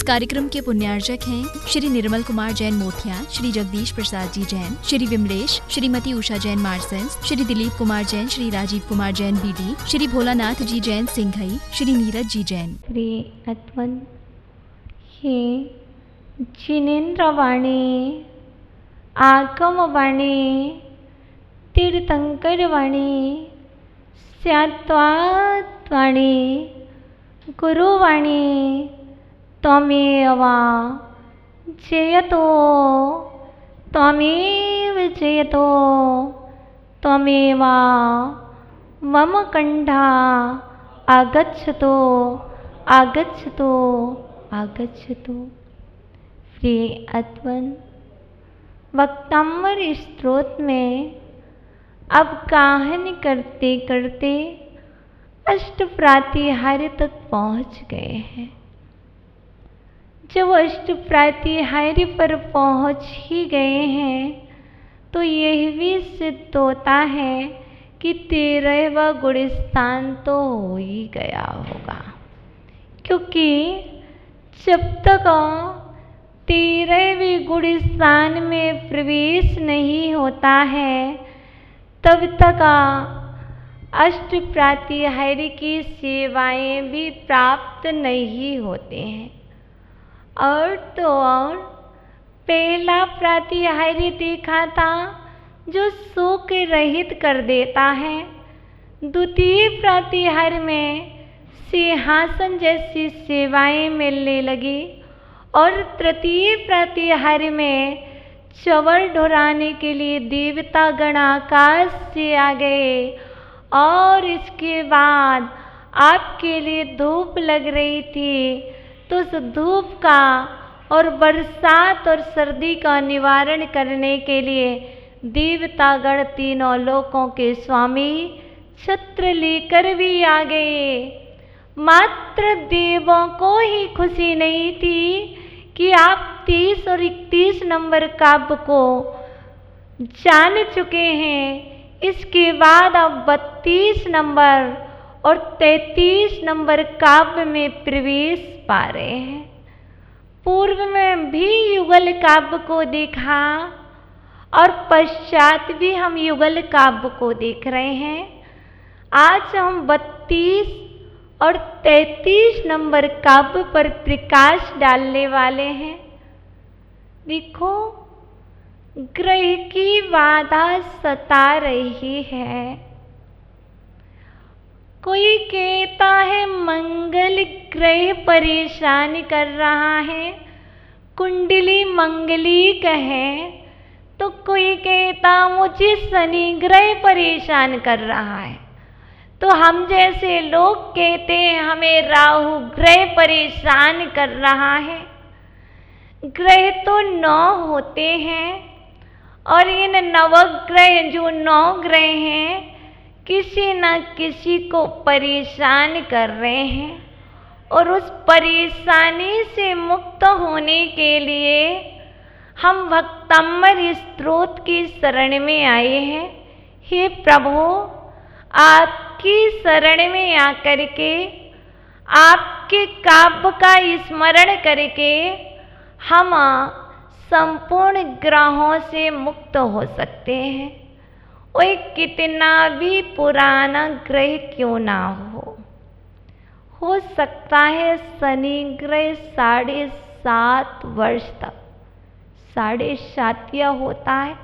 कार्यक्रम के पुण्यार्चक हैं श्री निर्मल कुमार जैन मोथिया, श्री जगदीश प्रसाद जी जैन, श्री विमलेश, श्रीमती उषा जैन मार्सेंस, श्री दिलीप कुमार जैन, श्री राजीव कुमार जैन बीडी, श्री भोलानाथ जी जैन सिंघई, श्री नीरज जी जैन। श्री अत्वन हे जिनेन्द्र वाणी, आगम वाणी, तीर्थंकर वाणी, स्यात्वात वाणी, गुरुवाणी, त्वमेव जयतो, त्वमेव जयतो, त्वमेव मम कंठा आगच्छतो, आगच्छतो, आगच्छतो। श्री अत्वन वक्ताम्बर स्तोत्र में अब गाहन करते करते अष्टप्रातिहार्य तक पहुँच गए हैं। जब अष्टप्रातिहार्य पर पहुँच ही गए हैं तो यह भी सिद्ध होता है कि 13वां गुणस्थान तो हो ही गया होगा, क्योंकि जब तक 13वें गुणस्थान में प्रवेश नहीं होता है तब तक अष्टप्रातिहार्य की सेवाएं भी प्राप्त नहीं होते हैं। और तो और पहला प्रातिहार्य देखा था जो शोक रहित कर देता है, द्वितीय प्रातिहार्य में सिंहासन जैसी सेवाएं मिलने लगी और तृतीय प्रातिहार्य में चवर ढोराने के लिए देवता गण आकाश से आ गए और इसके बाद आपके लिए धूप लग रही थी, तो उस धूप का और बरसात और सर्दी का निवारण करने के लिए देवतागण तीनों लोकों के स्वामी छत्र लेकर भी आ गए। मात्र देवों को ही खुशी नहीं थी कि आप 30 और 31 नंबर काव्य को जान चुके हैं, इसके बाद आप 32 नंबर और 33 नंबर काव्य में प्रवेश पा रहे हैं। पूर्व में भी युगल काव्य को देखा और पश्चात भी हम युगल काव्य को देख रहे हैं। आज हम 32 और 33 नंबर काव्य पर प्रकाश डालने वाले हैं। देखो, ग्रह की बाधा सता रही है। कोई कहता है मंगल ग्रह परेशान कर रहा है, कुंडली मंगलिक है, तो कोई कहता मुझे शनि ग्रह परेशान कर रहा है, तो हम जैसे लोग कहते हैं हमें राहु ग्रह परेशान कर रहा है। ग्रह तो 9 होते हैं और इन नवग्रह जो 9 ग्रह हैं किसी न किसी को परेशान कर रहे हैं, और उस परेशानी से मुक्त होने के लिए हम भक्ताम्बर स्तोत्र की शरण में आए हैं। हे प्रभु, आपकी शरण में आकर के आपके काव्य का स्मरण करके हम संपूर्ण ग्रहों से मुक्त हो सकते हैं। कोई कितना भी पुराना ग्रह क्यों ना हो सकता है शनि ग्रह 7.5 वर्ष तक 7.5 होता है,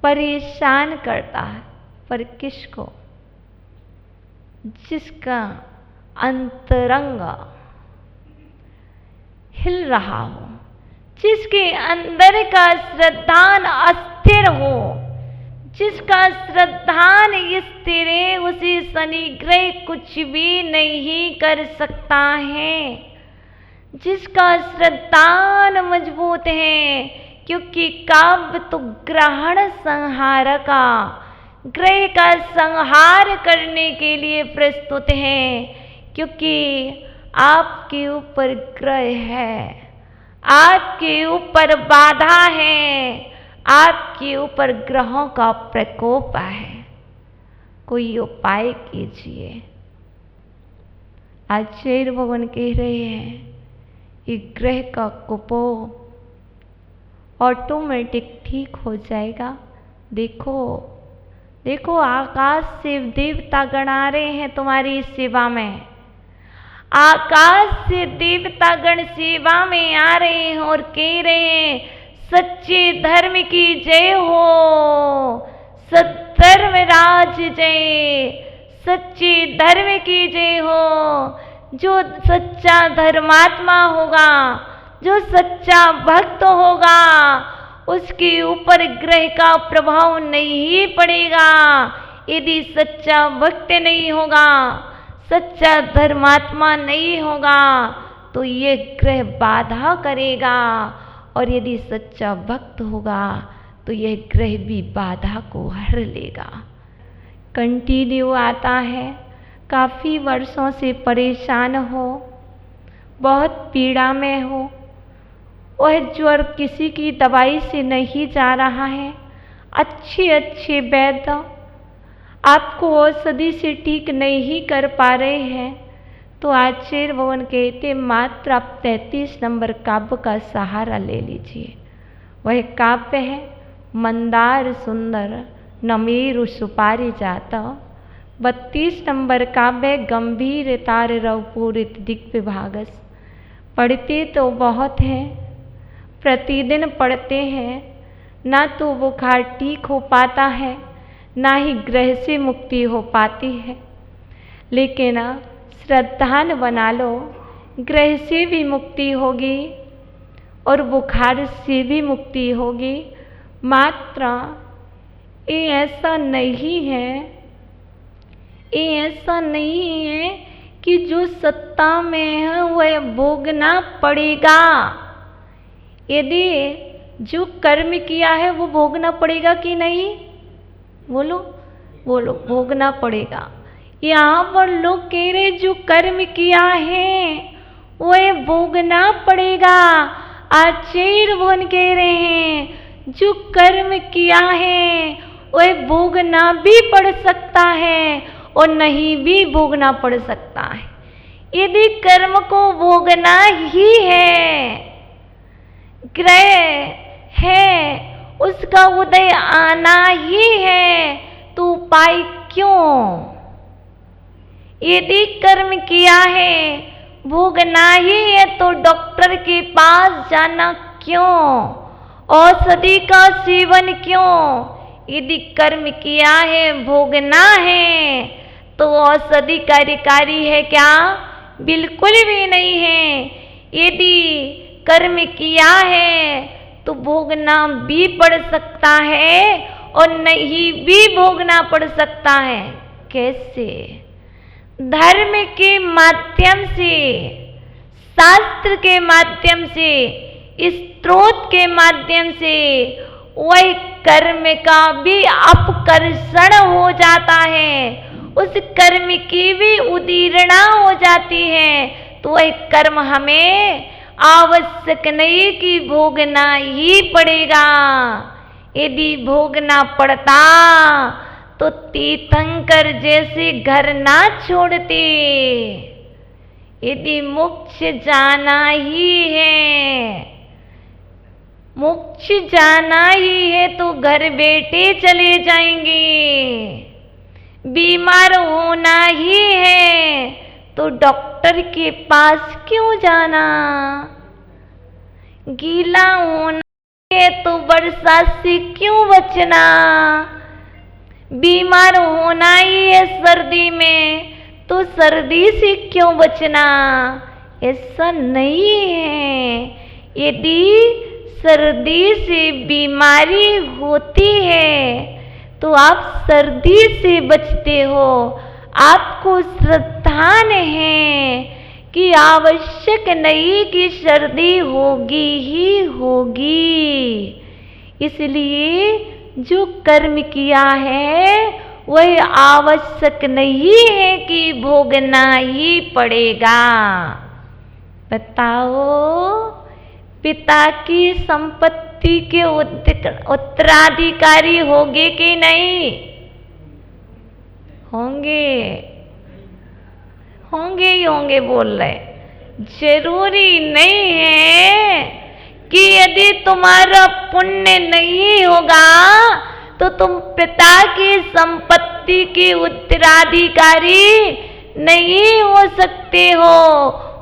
परेशान करता है, पर किसको? जिसका अंतरंग हिल रहा हो, जिसके अंदर का श्रद्धान अस्थिर हो, जिसका श्रद्धान स्थिर है, उसे शनि ग्रह कुछ भी नहीं कर सकता है। जिसका श्रद्धान मजबूत है, क्योंकि काव्य तो ग्रहण संहार का, ग्रह का संहार करने के लिए प्रस्तुत है, क्योंकि आपके ऊपर ग्रह है, आपके ऊपर बाधा है, आपके ऊपर ग्रहों का प्रकोप है। कोई उपाय कीजिए। आचार्य भगवान कह रहे हैं ये ग्रह का कुपोह ऑटोमेटिक ठीक हो जाएगा। देखो देखो, आकाश से देवता गण आ रहे हैं तुम्हारी सेवा में। आकाश से देवता गण सेवा में आ रहे हैं और कह रहे हैं सच्चे धर्म की जय हो, सद्धर्म राज जय, सच्चे धर्म की जय हो। जो सच्चा धर्मात्मा होगा, जो सच्चा भक्त होगा, उसके ऊपर ग्रह का प्रभाव नहीं पड़ेगा। यदि सच्चा भक्त नहीं होगा, सच्चा धर्मात्मा नहीं होगा, तो ये ग्रह बाधा करेगा। और यदि सच्चा भक्त होगा तो यह ग्रह भी बाधा को हर लेगा। कंटिन्यू आता है, काफ़ी वर्षों से परेशान हो, बहुत पीड़ा में हो, वह ज्वर किसी की दवाई से नहीं जा रहा है। अच्छे अच्छे वैद्य आपको औषधि से ठीक नहीं कर पा रहे हैं, तो आचार्य भवन कहते मात्र आप 33 नंबर काव्य का सहारा ले लीजिए। वह काव्य है मंदार सुंदर नमेरु सुपारी जाता। 32 नंबर काव्य गंभीर तार रवपूरित दिग्विभागस भागस। पढ़ते तो बहुत हैं, प्रतिदिन पढ़ते हैं, ना तो बुखार ठीक हो पाता है, ना ही ग्रह से मुक्ति हो पाती है। लेकिन श्रद्धान बना लो, ग्रह से भी मुक्ति होगी और बुखार से भी मुक्ति होगी। मात्र ये ऐसा नहीं है, ये ऐसा नहीं है कि जो सत्ता में है वह भोगना पड़ेगा। यदि जो कर्म किया है वो भोगना पड़ेगा कि नहीं? बोलो बोलो, भोगना पड़ेगा। यहाँ पर लोग कह रहे जो कर्म किया है वह भोगना पड़ेगा। आचार्य भवन कह रहे हैं जो कर्म किया है वह भोगना भी पड़ सकता है और नहीं भी भोगना पड़ सकता है। यदि कर्म को भोगना ही है, ग्रह है उसका उदय आना ही है, तो उपाय क्यों? यदि कर्म किया है, भोगना ही है, तो डॉक्टर के पास जाना क्यों? औषधि का सेवन क्यों? यदि कर्म किया है, भोगना है, तो औषधि कार्यकारी है क्या? बिल्कुल भी नहीं है। यदि कर्म किया है तो भोगना भी पड़ सकता है और नहीं भी भोगना पड़ सकता है। कैसे? धर्म के माध्यम से, शास्त्र के माध्यम से, स्त्रोत के माध्यम से वह कर्म का भी अपकर्षण हो जाता है, उस कर्म की भी उदीरणा हो जाती है। तो वह कर्म हमें आवश्यक नहीं कि भोगना ही पड़ेगा। यदि भोगना पड़ता तो तीर्थंकर जैसे घर ना छोड़ते। यदि मोक्ष जाना ही है, मोक्ष जाना ही है, तो घर बैठे चले जाएंगे। बीमार होना ही है तो डॉक्टर के पास क्यों जाना? गीला होना है तो बरसात से क्यों बचना? बीमार होना ही है सर्दी में तो सर्दी से क्यों बचना? ऐसा नहीं है। यदि सर्दी से बीमारी होती है तो आप सर्दी से बचते हो। आपको श्रद्धान है कि आवश्यक नहीं कि सर्दी होगी ही होगी। इसलिए जो कर्म किया है वह आवश्यक नहीं है कि भोगना ही पड़ेगा। बताओ, पिता की संपत्ति के उत्तराधिकारी होंगे कि नहीं? होंगे, होंगे ही होंगे बोल रहे। जरूरी नहीं है कि यदि तुम्हारा पुण्य नहीं होगा तो तुम पिता की संपत्ति के उत्तराधिकारी नहीं हो सकते हो।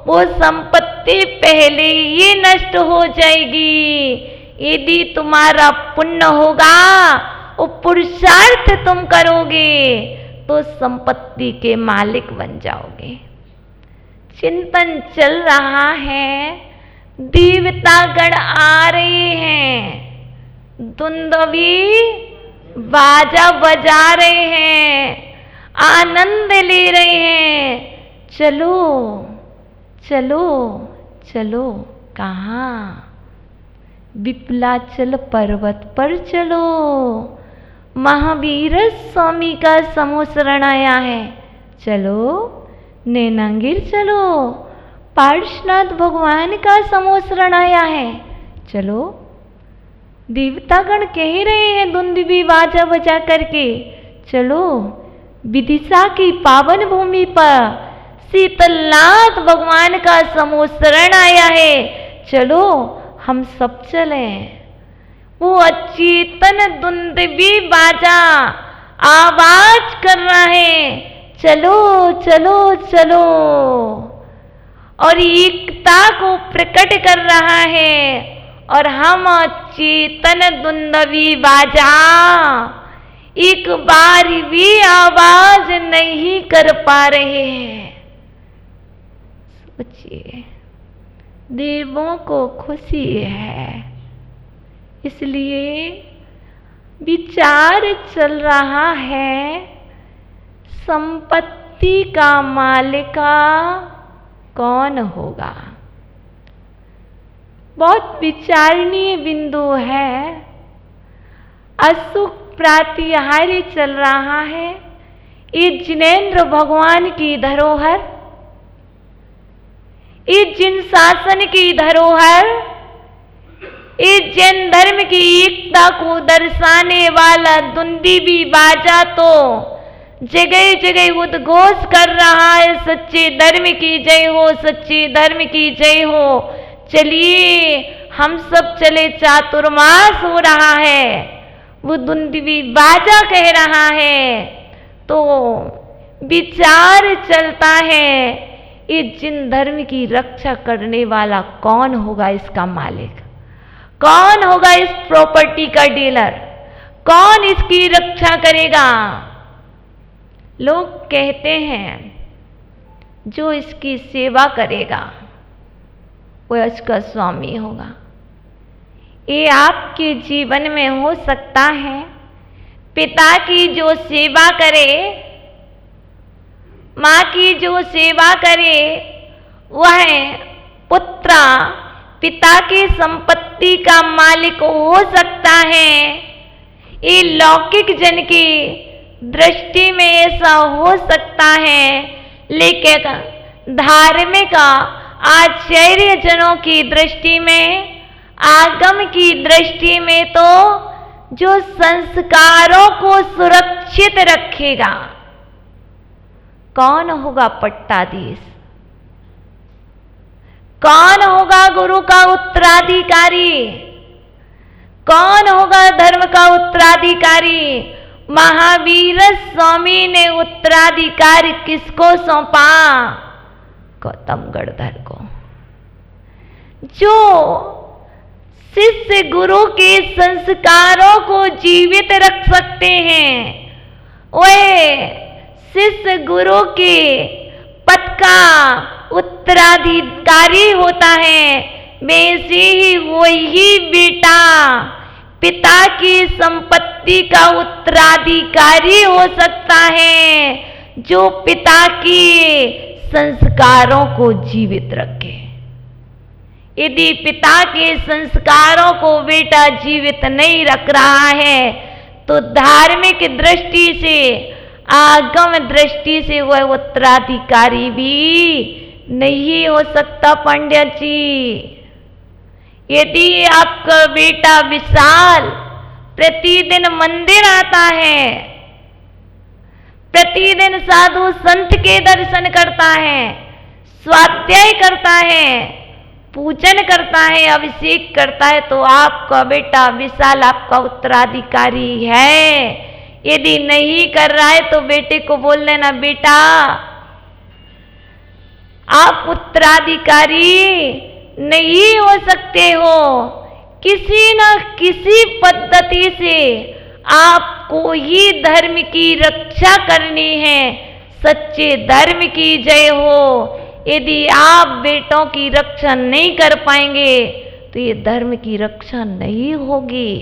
वो संपत्ति पहले ही नष्ट हो जाएगी। यदि तुम्हारा पुण्य होगा, वो पुरुषार्थ तुम करोगे तो संपत्ति के मालिक बन जाओगे। चिंतन चल रहा है, देवतागण आ रहे हैं, दुंदुभी बाजा बजा रहे हैं, आनंद ले रहे हैं। चलो चलो चलो, कहाँ? विप्लाचल पर्वत पर चलो। महावीर स्वामी का समूह शरण आया है। चलो नैनांगिर चलो। पार्श्वनाथ भगवान का समूह शरण आया है। चलो। देवतागण कह रहे हैं दुंदुभी बाजा बजा करके, चलो विदिशा की पावन भूमि पर शीतलनाथ भगवान का समूह शरण आया है। चलो हम सब चलें। वो अचेतन दुंदुभी बाजा आवाज कर रहा है, चलो चलो चलो, और एकता को प्रकट कर रहा है। और हम चेतन दुंदुभी बाजा एक बार भी आवाज नहीं कर पा रहे हैं। सोचिए, देवों को खुशी है, इसलिए विचार चल रहा है संपत्ति का मालिक कौन होगा। बहुत विचारणीय बिंदु है। असुख प्रातिहार्य चल रहा है। ये जिनेंद्र भगवान की धरोहर, ये जिन शासन की धरोहर, ये जैन धर्म की एकता को दर्शाने वाला दुंदुभी बाजा तो जगह जगह उद्घोष कर रहा है, सच्चे धर्म की जय हो, सच्चे धर्म की जय हो। चलिए हम सब चले, चातुर्मास हो रहा है, वो दुंदुभी बाजा कह रहा है। तो विचार चलता है, ये जिन धर्म की रक्षा करने वाला कौन होगा, इसका मालिक कौन होगा, इस प्रॉपर्टी का डीलर कौन इसकी रक्षा करेगा। लोग कहते हैं जो इसकी सेवा करेगा वो इसका स्वामी होगा। ये आपके जीवन में हो सकता है। पिता की जो सेवा करे, माँ की जो सेवा करे, वह पुत्र पिता की संपत्ति का मालिक हो सकता है। ये लौकिक जन की दृष्टि में ऐसा हो सकता है, लेकिन धार्मिक आचार्य जनों की दृष्टि में, आगम की दृष्टि में तो जो संस्कारों को सुरक्षित रखेगा कौन होगा, पट्टाधीश कौन होगा, गुरु का उत्तराधिकारी कौन होगा, धर्म का उत्तराधिकारी। महावीर स्वामी ने उत्तराधिकार किसको सौंपा? गौतम गणधर को। जो शिष्य गुरु के संस्कारों को जीवित रख सकते हैं, वह शिष्य गुरु के पद का उत्तराधिकारी होता है। वैसे ही वही बेटा पिता की संपत्ति का उत्तराधिकारी हो सकता है, जो पिता के संस्कारों को जीवित रखे। यदि पिता के संस्कारों को बेटा जीवित नहीं रख रहा है तो धार्मिक दृष्टि से, आगम दृष्टि से वह उत्तराधिकारी भी नहीं हो सकता। पंडित जी, यदि आपका बेटा विशाल प्रतिदिन मंदिर आता है, प्रतिदिन साधु संत के दर्शन करता है, स्वाध्याय करता है, पूजन करता है, अभिषेक करता है, तो आपका बेटा विशाल आपका उत्तराधिकारी है। यदि नहीं कर रहा है तो बेटे को बोल देना, बेटा आप उत्तराधिकारी नहीं हो सकते हो, किसी न किसी पद्धति से आपको ही धर्म की रक्षा करनी है। सच्चे धर्म की जय हो। यदि आप बेटों की रक्षा नहीं कर पाएंगे तो ये धर्म की रक्षा नहीं होगी।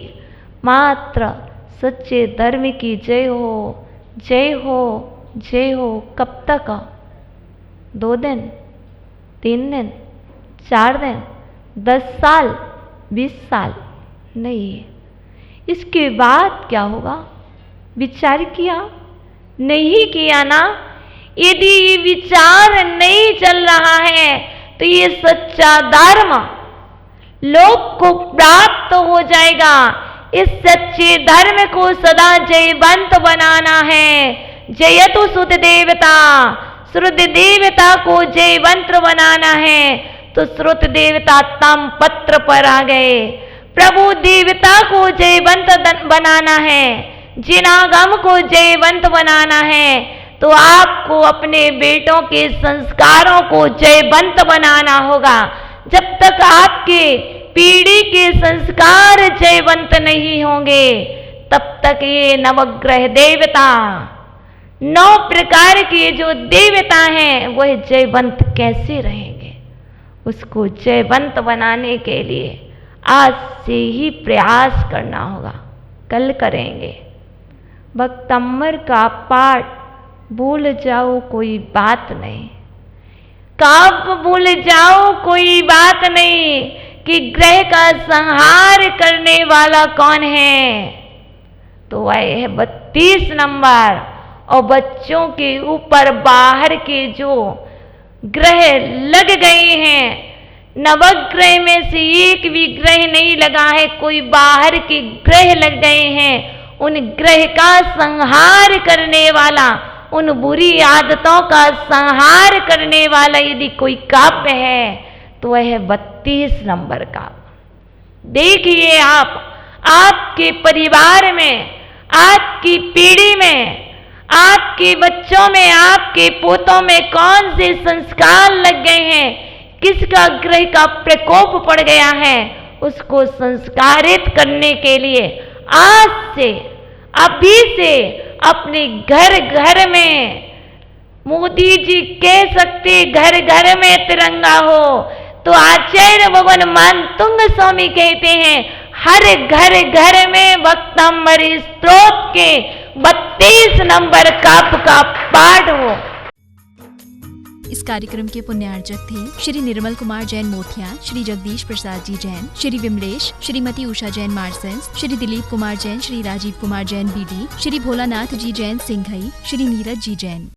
मात्र सच्चे धर्म की जय हो, जय हो, जय हो। कब तक? 2 दिन, 3 दिन, 4 दिन, 10 साल, 20 साल नहीं। इसके बाद क्या होगा? विचार किया? नहीं किया ना? यदि ये विचार नहीं चल रहा है तो ये सच्चा धर्म लोक को प्राप्त हो जाएगा। इस सच्चे धर्म को सदा जयवंत बनाना है। जयतु श्रुत देवता, श्रुत देवता को जयवंत बनाना है। तो श्रुत देवता ताम पत्र पर आ गए। प्रभु देवता को जयवंत बनाना है, जिनागम को जयवंत बनाना है, तो आपको अपने बेटों के संस्कारों को जयवंत बनाना होगा। जब तक आपके पीढ़ी के संस्कार जयवंत नहीं होंगे तब तक ये नवग्रह देवता, 9 प्रकार के जो देवता हैं वह जयवंत कैसे रहेंगे? उसको जयवंत बनाने के लिए आज से ही प्रयास करना होगा। कल करेंगे। भक्तंबर का पाठ भूल जाओ कोई बात नहीं, काव्य भूल जाओ कोई बात नहीं कि ग्रह का संहार करने वाला कौन है? तो वह है 32 नंबर। और बच्चों के ऊपर बाहर के जो ग्रह लग गए हैं, नवग्रह में से एक भी ग्रह नहीं लगा है, कोई बाहर के ग्रह लग गए हैं। उन ग्रह का संहार करने वाला, उन बुरी आदतों का संहार करने वाला यदि कोई काव्य है तो वह है 32 नंबर का। देखिए आप, आपके परिवार में, आपकी पीढ़ी में, आपके बच्चों में, आपके पोतों में कौन से संस्कार लग गए हैं, किसका ग्रह का प्रकोप पड़ गया है, उसको संस्कारित करने के लिए आज से, अभी से अपने घर घर में, मोदी जी कह सकते घर घर में तिरंगा हो, तो आचार्य भगवान मानतुंग स्वामी कहते हैं हर घर घर में भक्तंबर स्तोत्र के 32 नंबर काव्य का पाठ हो। इस कार्यक्रम के पुण्यार्चक थे श्री निर्मल कुमार जैन मोथिया, श्री जगदीश प्रसाद जी जैन, श्री विमलेश, श्रीमती उषा जैन मार्सेंस, श्री दिलीप कुमार जैन, श्री राजीव कुमार जैन बीडी, श्री भोलानाथ जी जैन सिंघई, श्री नीरज जी जैन।